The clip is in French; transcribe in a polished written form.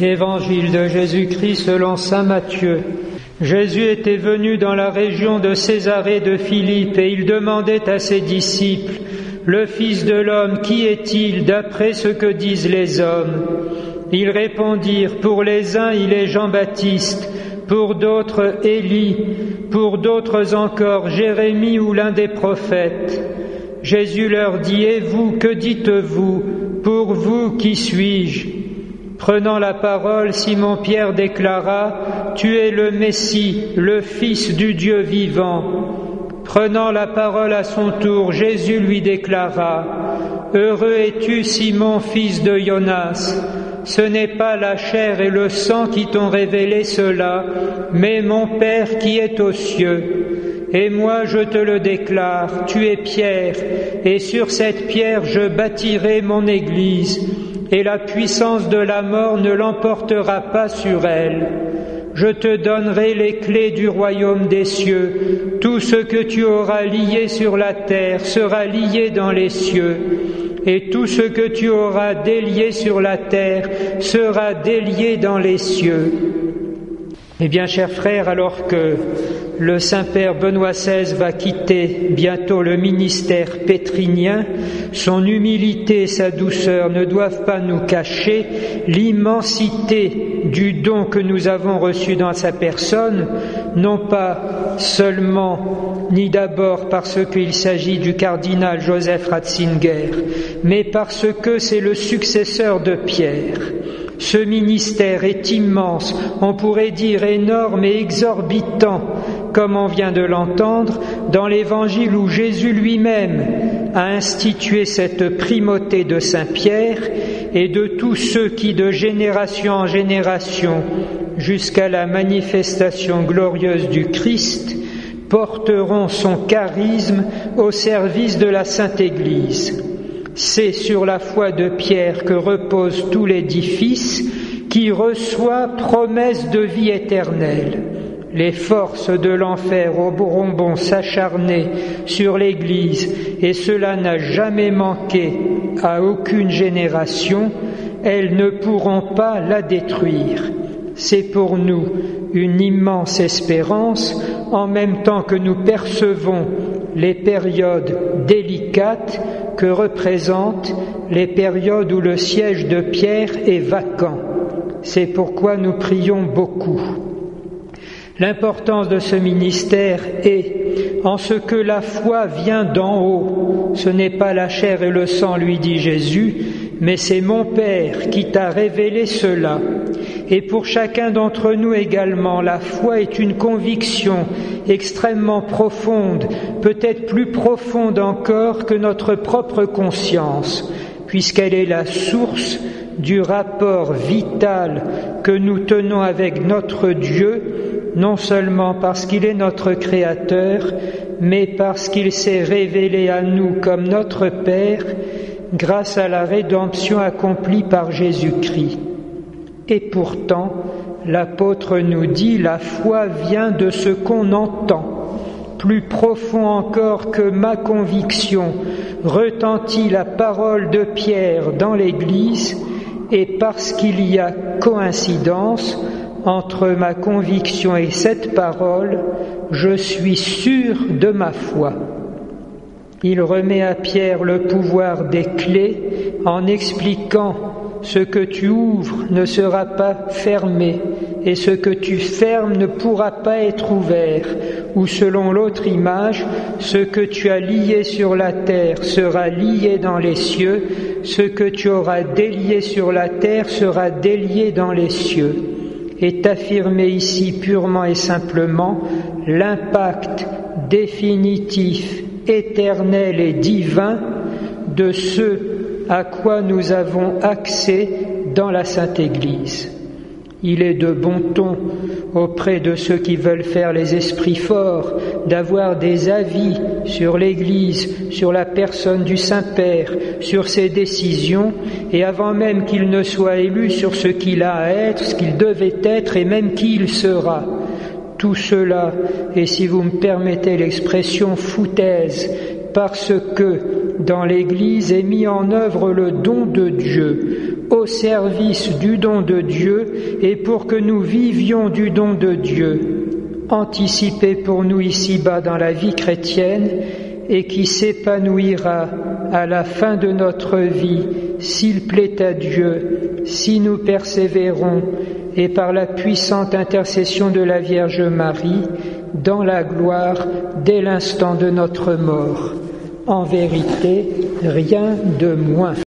Évangile de Jésus-Christ selon saint Matthieu. Jésus était venu dans la région de Césarée de Philippe et il demandait à ses disciples: « Le Fils de l'homme, qui est-il d'après ce que disent les hommes ?» Ils répondirent: « Pour les uns, il est Jean-Baptiste, pour d'autres, Élie, pour d'autres encore, Jérémie ou l'un des prophètes. » Jésus leur dit: « Et vous, que dites-vous? Pour vous, qui suis-je » Prenant la parole, Simon-Pierre déclara: « Tu es le Messie, le Fils du Dieu vivant. » Prenant la parole à son tour, Jésus lui déclara: « Heureux es-tu, Simon, fils de Jonas. Ce n'est pas la chair et le sang qui t'ont révélé cela, mais mon Père qui est aux cieux. Et moi je te le déclare, tu es Pierre, et sur cette pierre je bâtirai mon Église, et la puissance de la mort ne l'emportera pas sur elle. Je te donnerai les clés du royaume des cieux. Tout ce que tu auras lié sur la terre sera lié dans les cieux, et tout ce que tu auras délié sur la terre sera délié dans les cieux. » Eh bien, chers frères, alors que le Saint-Père Benoît XVI va quitter bientôt le ministère pétrinien, son humilité et sa douceur ne doivent pas nous cacher l'immensité du don que nous avons reçu dans sa personne, non pas seulement ni d'abord parce qu'il s'agit du cardinal Joseph Ratzinger, mais parce que c'est le successeur de Pierre. Ce ministère est immense, on pourrait dire énorme et exorbitant, comme on vient de l'entendre dans l'Évangile où Jésus lui-même a institué cette primauté de Saint Pierre et de tous ceux qui, de génération en génération, jusqu'à la manifestation glorieuse du Christ, porteront son charisme au service de la Sainte Église. C'est sur la foi de Pierre que repose tout l'édifice qui reçoit promesse de vie éternelle. Les forces de l'enfer auront bon s'acharner sur l'Église, et cela n'a jamais manqué à aucune génération, elles ne pourront pas la détruire. C'est pour nous une immense espérance, en même temps que nous percevons les périodes délicates que représentent les périodes où le siège de Pierre est vacant. C'est pourquoi nous prions beaucoup. L'importance de ce ministère est en ce que la foi vient d'en haut. Ce n'est pas la chair et le sang, lui dit Jésus, mais c'est mon Père qui t'a révélé cela. Et pour chacun d'entre nous également, la foi est une conviction extrêmement profonde, peut-être plus profonde encore que notre propre conscience, puisqu'elle est la source du rapport vital que nous tenons avec notre Dieu, non seulement parce qu'il est notre Créateur, mais parce qu'il s'est révélé à nous comme notre Père grâce à la rédemption accomplie par Jésus-Christ. Et pourtant, l'apôtre nous dit, la foi vient de ce qu'on entend. Plus profond encore que ma conviction, retentit la parole de Pierre dans l'Église, et parce qu'il y a coïncidence entre ma conviction et cette parole, je suis sûr de ma foi. Il remet à Pierre le pouvoir des clés en expliquant: ce que tu ouvres ne sera pas fermé, et ce que tu fermes ne pourra pas être ouvert. Ou selon l'autre image, ce que tu as lié sur la terre sera lié dans les cieux, ce que tu auras délié sur la terre sera délié dans les cieux. Est affirmé ici purement et simplement l'impact définitif, éternel et divin de ce à quoi nous avons accès dans la Sainte Église. Il est de bon ton auprès de ceux qui veulent faire les esprits forts d'avoir des avis sur l'Église, sur la personne du Saint-Père, sur ses décisions, et avant même qu'il ne soit élu, sur ce qu'il a à être, ce qu'il devait être et même qui il sera. Tout cela, et si vous me permettez l'expression, foutaise, parce que dans l'Église est mis en œuvre le don de Dieu au service du don de Dieu et pour que nous vivions du don de Dieu, anticipé pour nous ici-bas dans la vie chrétienne et qui s'épanouira à la fin de notre vie, s'il plaît à Dieu, si nous persévérons et par la puissante intercession de la Vierge Marie, dans la gloire dès l'instant de notre mort. En vérité, rien de moins.